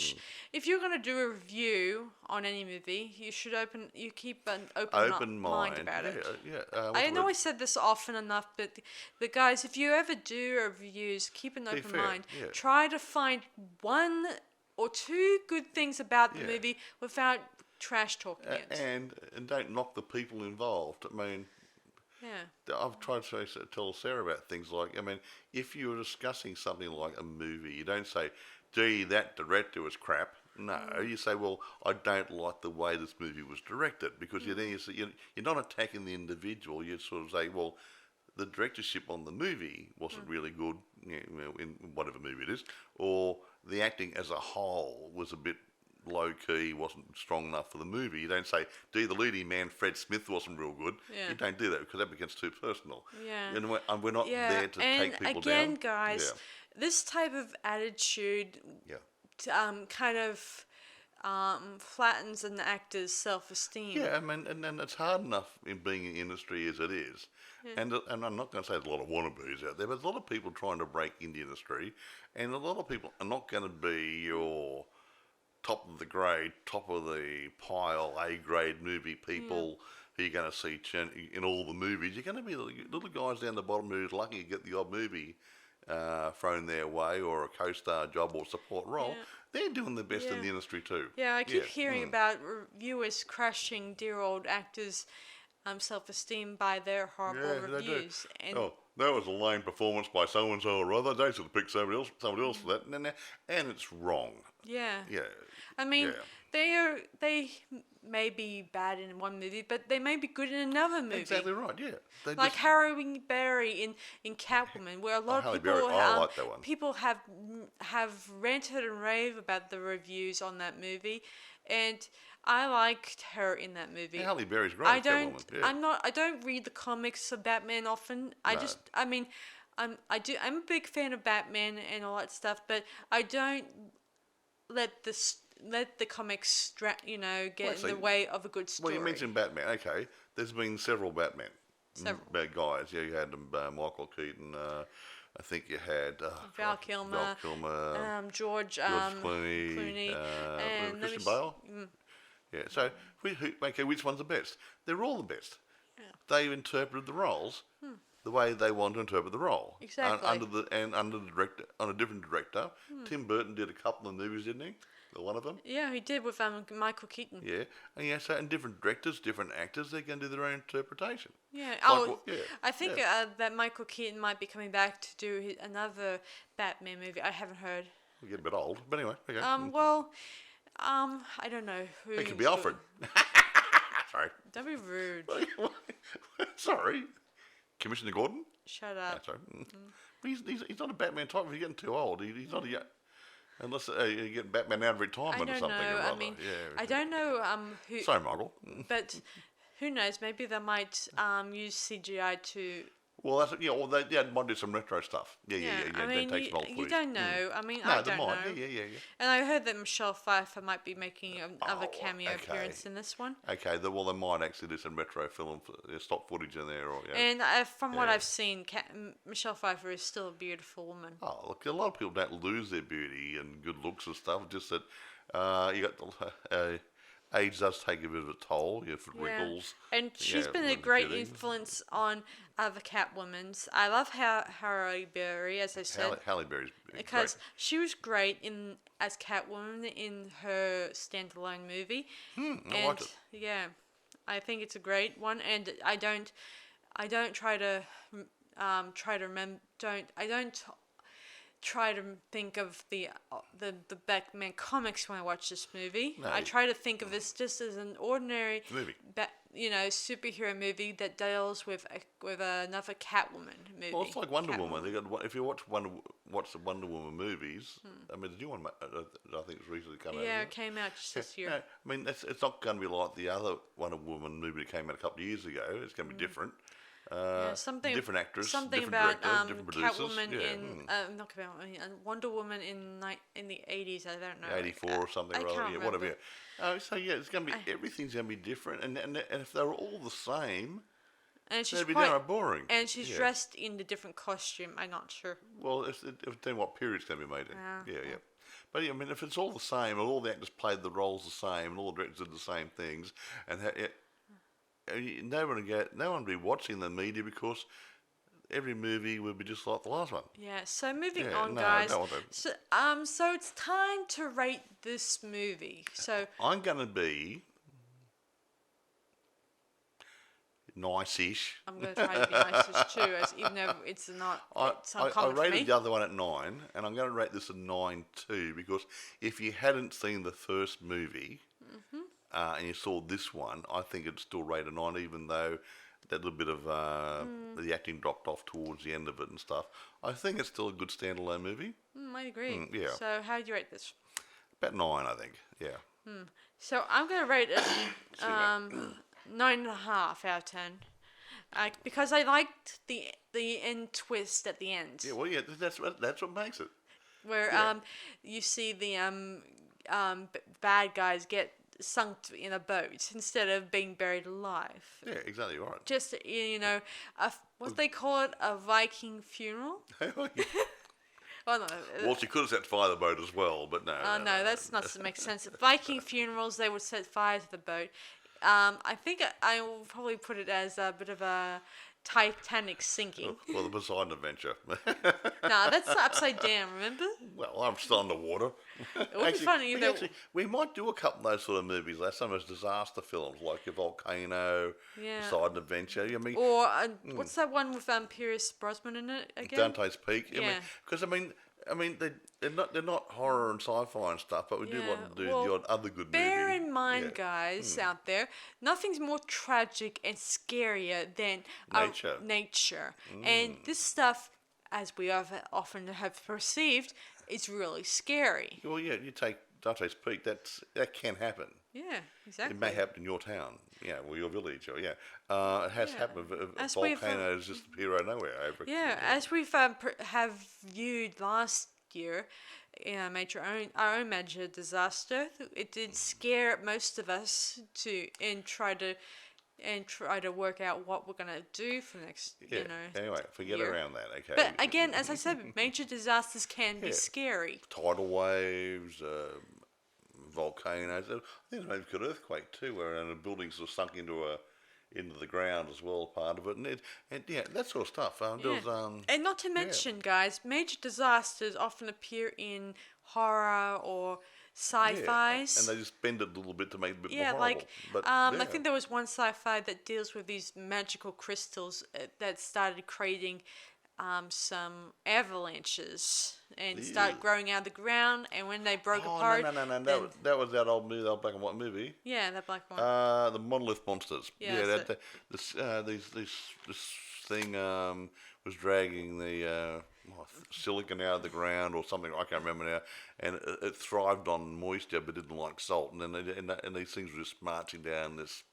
if you're going to do a review on any movie, you keep an open mind about it. Yeah. I know I said this often enough, but guys, if you ever do reviews, keep an open mind. Yeah. Try to find one or two good things about the movie without trash talking it. And don't knock the people involved. I mean... Yeah, I've tried to tell Sarah about things like, if you're discussing something like a movie, you don't say, gee, that director was crap. No, you say, well, I don't like the way this movie was directed, because you're not attacking the individual. You sort of say, well, the directorship on the movie wasn't really good, in whatever movie it is, or the acting as a whole was a bit low-key, wasn't strong enough for the movie. You don't say, gee, the leading man, Fred Smith, wasn't real good. Yeah. You don't do that because that becomes too personal. Yeah. And we're not there to take people down. And again, guys, this type of attitude kind of flattens an actor's self-esteem. Yeah, and it's hard enough in being in the industry as it is. Yeah. And I'm not going to say there's a lot of wannabes out there, but there's a lot of people trying to break into the industry, and a lot of people are not going to be your... top of the grade, top of the pile, A-grade movie people who you're going to see in all the movies. You're going to be little guys down the bottom who's lucky to get the odd movie thrown their way, or a co-star job or support role. Yeah. They're doing the best in the industry too. Yeah, I keep hearing about reviewers crushing dear old actors' self-esteem by their horrible reviews. And that was a lame performance by so-and-so or other. They should have picked somebody else for that. And it's wrong. Yeah. Yeah. I mean, they may be bad in one movie, but they may be good in another movie. Exactly right, yeah. Like Harry Berry in Catwoman, where a lot of people have ranted and raved about the reviews on that movie, and I liked her in that movie. Yeah, Halle Berry's great. I don't read the comics of Batman often. I'm a big fan of Batman and all that stuff, but I don't let the comics get in the way of a good story. Well, you mentioned Batman. Okay, there's been several Batman. Bad guys. Yeah, you had Michael Keaton. I think you had Val Kilmer, George Clooney, and Christian Bale. Yeah. So okay, which one's the best? They're all the best. Yeah. They interpreted the roles the way they want to interpret the role. Exactly. Under the director, on a different director. Tim Burton did a couple of movies, didn't he? Or one of them. Yeah, he did with Michael Keaton. Yeah, and so and different directors, different actors, they're going to do their own interpretation. Yeah. Yeah. I think that Michael Keaton might be coming back to do another Batman movie. I haven't heard. We get a bit old, but anyway. Okay. Well, I don't know who. It could be Alfred. Sorry. Don't be rude. Sorry. Commissioner Gordon? Shut up. Sorry. He's not a Batman type. He's getting too old. He's not a young... Unless you get Batman out of retirement or something. I mean, I don't know who. Sorry, Michael. But who knows? Maybe they might use CGI to. Well, that's or they might do some retro stuff. Yeah. I mean, they take some old footage. you don't know. I mean, No, I they don't might. know. Yeah. And I heard that Michelle Pfeiffer might be making another cameo appearance in this one. Okay, they might actually do some retro film stock footage in there, or And from what I've seen, Michelle Pfeiffer is still a beautiful woman. Oh, look, a lot of people don't lose their beauty and good looks and stuff. Just that you got the age does take a bit of a toll. For wrinkles. And she's been a great influence on other Catwomans. I love Halle Berry, as I said. Halle Berry's because she was great as Catwoman in her standalone movie. I liked it. Yeah, I think it's a great one, and I don't try to remember. I don't try to think of the Batman comics when I watch this movie. No. I try to think of this just as an ordinary movie. Superhero movie that deals with another Catwoman movie. Well, it's like Wonder Woman. If you watch the Wonder Woman movies, I mean, the new one I think it's recently come out. Yeah, it came out just this year. No, I mean, it's not going to be like the other Wonder Woman movie that came out a couple of years ago. It's going to be different. Different actors, something different about director, different producers. Catwoman not Catwoman, Wonder Woman in the 80s. I don't know, 84 or something. I can't remember. Whatever. So it's going to be everything's going to be different, and if they're all the same, and she's they'd be downright boring. And she's dressed in a different costume. I'm not sure. Well, then what period's going to be made in? Yeah. But I mean, if it's all the same, and all the actors played the roles the same, and all the directors did the same things, and no one would be watching the media because every movie would be just like the last one. Yeah. So moving on, guys. So it's time to rate this movie. So I'm going to be nice-ish. I'm going to try to be nice too, even though it's not. It's uncommon I rated for me. the other one at 9, and I'm going to rate this a 9 too, because if you hadn't seen the first movie. And you saw this one, I think it'd still rate a 9, even though that little bit of the acting dropped off towards the end of it and stuff. I think it's still a good standalone movie. I agree. Yeah. So how do you rate this? About 9, I think. Yeah. So I'm going to rate it 9.5 out of 10. Because I liked the end twist at the end. Yeah, well, yeah, that's what makes it. Where you see the bad guys get sunk in a boat instead of being buried alive. Yeah, exactly right. Just what they call it, a Viking funeral. Oh no. Well, she could have set fire to the boat as well, but no. No, that's not to make sense. Viking funerals, they would set fire to the boat. I think I will probably put it as a bit of a Titanic sinking. Well, the Poseidon Adventure. Nah, that's upside down, remember? Well, I'm still underwater. It would be funny if we might do a couple of those sort of movies, like some of those disaster films, like your Volcano, Poseidon Adventure. I mean, or what's that one with Pierce Brosnan in it again? Dante's Peak. Because they're not horror and sci-fi and stuff, but we do want to do the odd other good movie. Bear in mind, guys out there, nothing's more tragic and scarier than nature. And this stuff, as we often have perceived, is really scary. Well, yeah, you take Dante's Peak. That can happen. Yeah, exactly. It may happen in your town, or your village, or it has happened. Volcanoes just appear out of nowhere. As we've have viewed last year, our own major disaster. It did scare most of us to try to work out what we're gonna do for next. Anyway, forget year. Around that. Okay. But again, as I said, major disasters can be scary. Tidal waves. volcanoes. I think maybe an earthquake too, where the buildings were sunk into the ground as well, part of it, and yeah, that sort of stuff. There Yeah. was And not to mention, guys, major disasters often appear in horror or yeah, and sci-fis. they just bend it a little bit to make it a bit more Yeah, horrible. like But I think there was one sci-fi that deals with these magical crystals that started creating some avalanches and start Ew. growing out of the ground. And when they broke Oh apart, no! then That was that old movie, that old black and white movie. yeah, that black one. The Monolith Monsters. Yeah, Yeah, that's that, this thing was dragging the silicon out of the ground or something. I can't remember now. And it thrived on moisture, but didn't like salt. And then and these things were just marching down this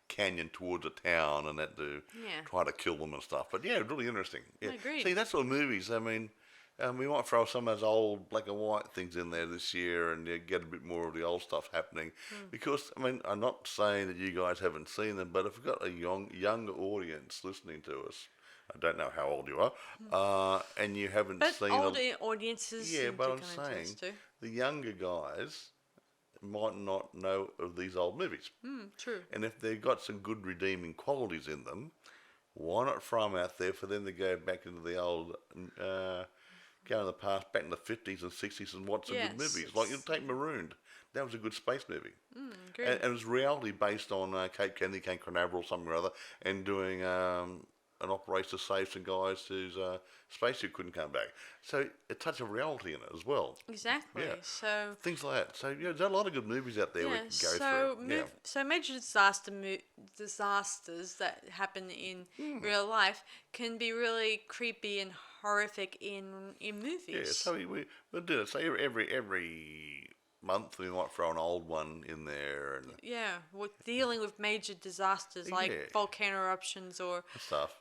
canyon towards a town, and had to Yeah. try to kill them and stuff. But yeah, really interesting. Yeah. Agreed. See, that sort of movies. I mean. We might throw some of those old black and white things in there this year and get a bit more of the old stuff happening. Because, I mean, I'm not saying that you guys haven't seen them, but if we've got a younger audience listening to us, I don't know how old you are, and you haven't But seen older audiences yeah, seem but to I'm come into this saying too. the younger guys might not know of these old movies. True. And if they've got some good redeeming qualities in them, why not throw them out there for them to go back into the old, go in the past, back in the 50s and 60s and watch some Yes, good movies. Like, you take Marooned. That was a good space movie. Great. And it was reality based on Cape Kennedy, Cape Canaveral, or something or other, and doing an operation to save some guys whose spaceship couldn't come back. So it touched of reality in it as well. Exactly. Yeah. So Things like that. So, yeah, there's a lot of good movies out there we yeah, can go so through. Yeah. so major disasters that happen in real life can be really creepy and horrific in movies. Yeah, so we'll do it. So every month we might throw an old one in there and Yeah, we're dealing with major disasters like Yeah. volcano eruptions or stuff.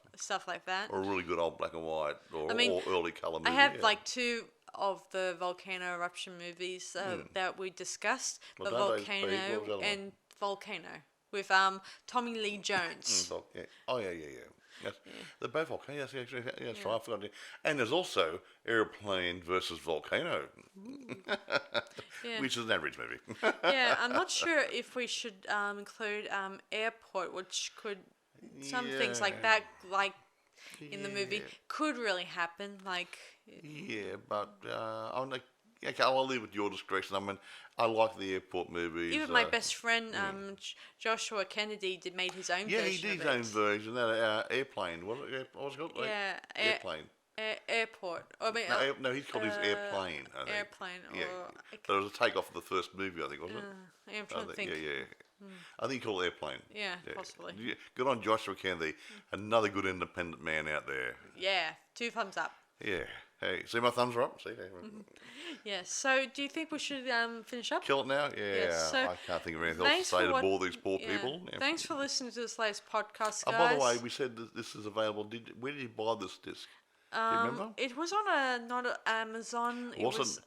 like that. Or a really good old black and white or, I mean, or early colour I movie. have yeah. like two of the volcano eruption movies that we discussed, Well, the Dante's Peak, what was the volcano other one? and volcano with Tommy Lee Jones. Yeah. Oh, yeah. Yes. They're both volcano. Yes, right. I forgot. And there's also Airplane versus Volcano, Yeah. which is an average movie. Yeah, I'm not sure if we should include Airport, which could some things like Yeah. that, like in the movie, Yeah. could really happen. Like, Yeah, but I'm like, okay, I'll leave it with your discretion. I mean, I like the airport movies. even my best friend Joshua Kennedy made his own Yeah, version he did his of own it. version. That Airplane. What was it called? Yeah, Airplane. Airport. I mean, No, he's called his Airplane. I think. Airplane. Yeah. Or But it was a takeoff of the first movie, I think, wasn't it? I'm trying to think. Yeah. I think he called it Airplane. Yeah, possibly. Yeah. Good on Joshua Kennedy, another good independent man out there. Yeah, 2 thumbs up. Yeah. Hey, see my thumbs are up? See? Yeah. So, do you think we should finish up? Kill it now? Yeah. so I can't think of anything else to thanks say for to what- bore these poor Yeah. people. Yeah. Thanks for listening to this latest podcast, Oh, guys. by the way, we said that this is available. Where did you buy this disc? Do you remember? It was on not a Amazon. It was.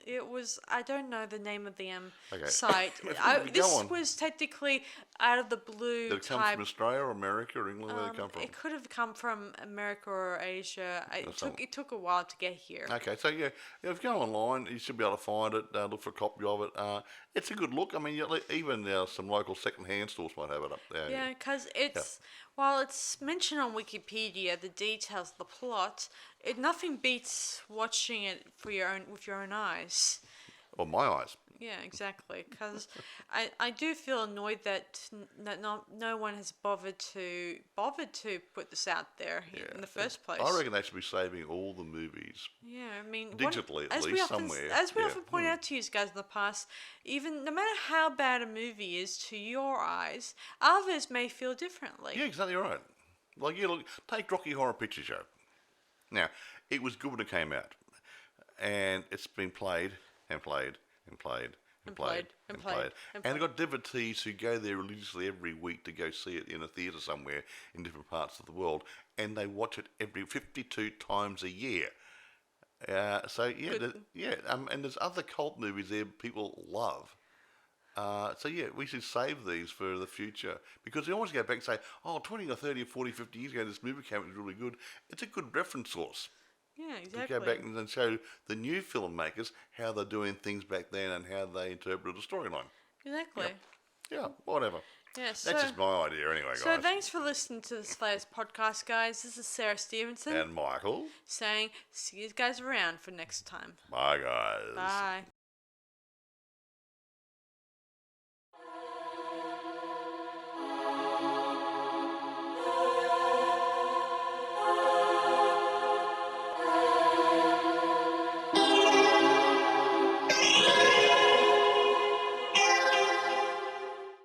It was. I don't know the name of the Okay. site. Go This on. was technically out of the blue Did it come type. from Australia or America or England? Where did it come from? It could have come from America or Asia. some- It took a while to get here. Okay, so yeah, if you go online, you should be able to find it. Look for a copy of it. It's a good look. I mean, even some local second-hand stores might have it up there. Yeah, because it's while it's mentioned on Wikipedia, the details, the plot, nothing beats watching it with your own eyes. Or my eyes. Yeah, exactly. Because I do feel annoyed that no one has bothered to put this out there in the first place. I reckon they should be saving all the movies. Yeah, I mean, Digitally, at as we least, often, somewhere. As we Yeah. often point out to you guys in the past, even no matter how bad a movie is to your eyes, others may feel differently. Yeah, exactly right. Like, look, take Rocky Horror Picture Show. Now, it was good when it came out. And it's been played and played and played and played and played. And I've got devotees who go there religiously every week to go see it in a theatre somewhere in different parts of the world. And they watch it every 52 times a year. And there's other cult movies there people love. We should save these for the future. Because they always go back and say, 20 or 30 or 40, 50 years ago, this movie came out was really good. It's a good reference source. Yeah, To exactly. go back and show the new filmmakers how they're doing things back then and how they interpreted the storyline. Exactly. Yeah, whatever. Yeah, That's just my idea anyway, guys. So thanks for listening to this latest podcast, guys. This is Sarah Stephenson And Michael. saying see you guys around for next time. Bye, guys. Bye.